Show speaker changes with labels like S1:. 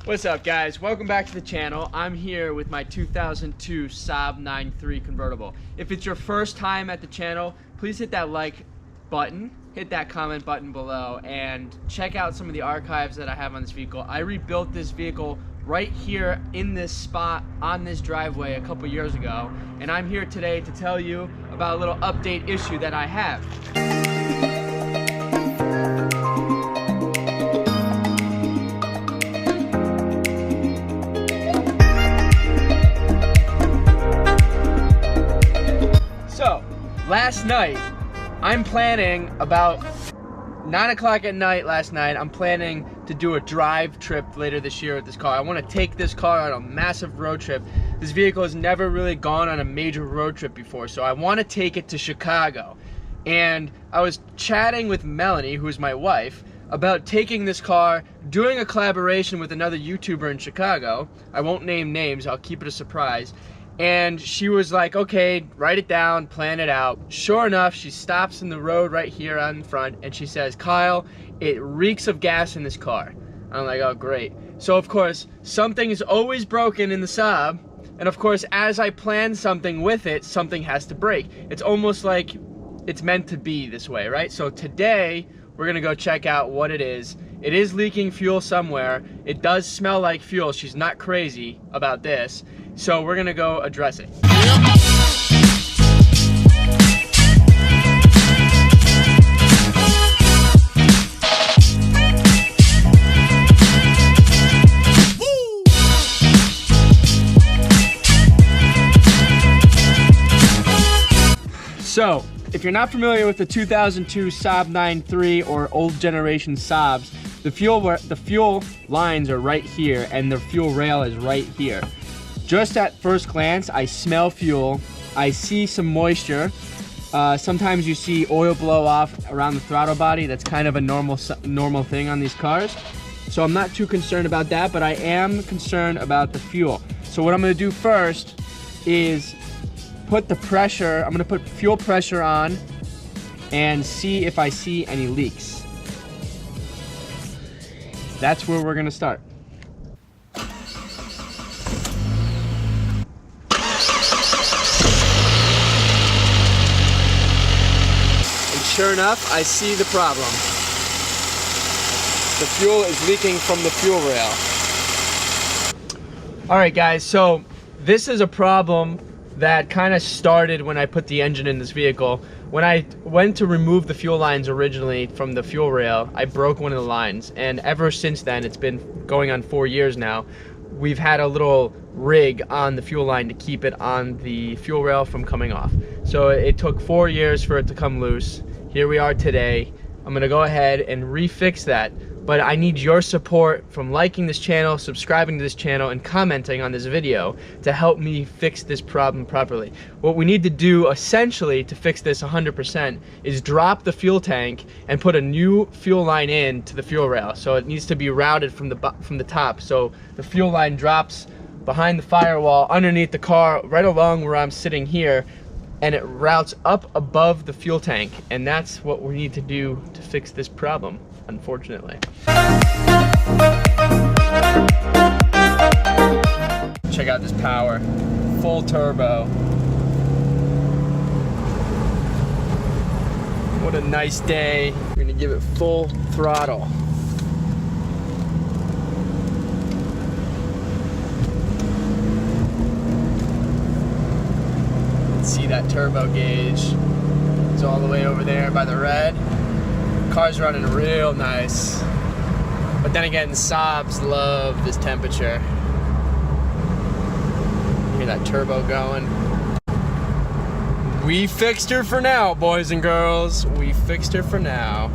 S1: What's up, guys? Welcome back to the channel. I'm here with my 2002 Saab 9.3 convertible. If it's your first time at the channel, please hit that like button, hit that comment button below, and check out some of the archives that I have on this vehicle. I rebuilt this vehicle right here in this spot on this driveway a couple years ago, and I'm here today to tell you about a little update issue that I have. Last night, I'm planning about 9 o'clock at night last night, I'm planning to do a drive trip later this year with this car. I want to take this car on a massive road trip. This vehicle has never really gone on a major road trip before, so I want to take it to Chicago. And I was chatting with Melanie, who's my wife, about taking this car, doing a collaboration with another YouTuber in Chicago. I won't name names, I'll keep it a surprise. And she was like, okay, write it down, plan it out. Sure enough, she stops in the road right here on front and she says, Kyle, it reeks of gas in this car. I'm like, oh, great. So of course, something is always broken in the Saab. And of course, as I plan something with it, something has to break. It's almost like it's meant to be this way, right? So today, we're gonna go check out what it is. It is leaking fuel somewhere. It does smell like fuel. She's not crazy about this. So we're gonna go address it. So, if you're not familiar with the 2002 Saab 9.3 or old generation Saabs, the fuel lines are right here and the fuel rail is right here. Just at first glance, I smell fuel, I see some moisture. Sometimes you see oil blow off around the throttle body. That's kind of a normal thing on these cars. So I'm not too concerned about that, but I am concerned about the fuel. So what I'm gonna do first is put the pressure, I'm gonna put fuel pressure on and see if I see any leaks. That's where we're gonna start. Sure enough, I see the problem. The fuel is leaking from the fuel rail. All right, guys, so this is a problem that kind of started when I put the engine in this vehicle. When I went to remove the fuel lines originally from the fuel rail, I broke one of the lines, and ever since then, it's been going on 4 years now, we've had a little rig on the fuel line to keep it on the fuel rail from coming off. So it took 4 years for it to come loose. Here we are today. I'm gonna go ahead and refix that, but I need your support from liking this channel, subscribing to this channel, and commenting on this video to help me fix this problem properly. What we need to do essentially to fix this 100% is drop the fuel tank and put a new fuel line in to the fuel rail. So it needs to be routed from the top. So the fuel line drops behind the firewall underneath the car right along where I'm sitting here, and it routes up above the fuel tank, and that's what we need to do to fix this problem, unfortunately. Check out this power, full turbo. What a nice day. We're gonna give it full throttle. See that turbo gauge. It's all the way over there by the red. Car's running real nice. But then again, Saabs love this temperature. Hear that turbo going. We fixed her for now, boys and girls. We fixed her for now.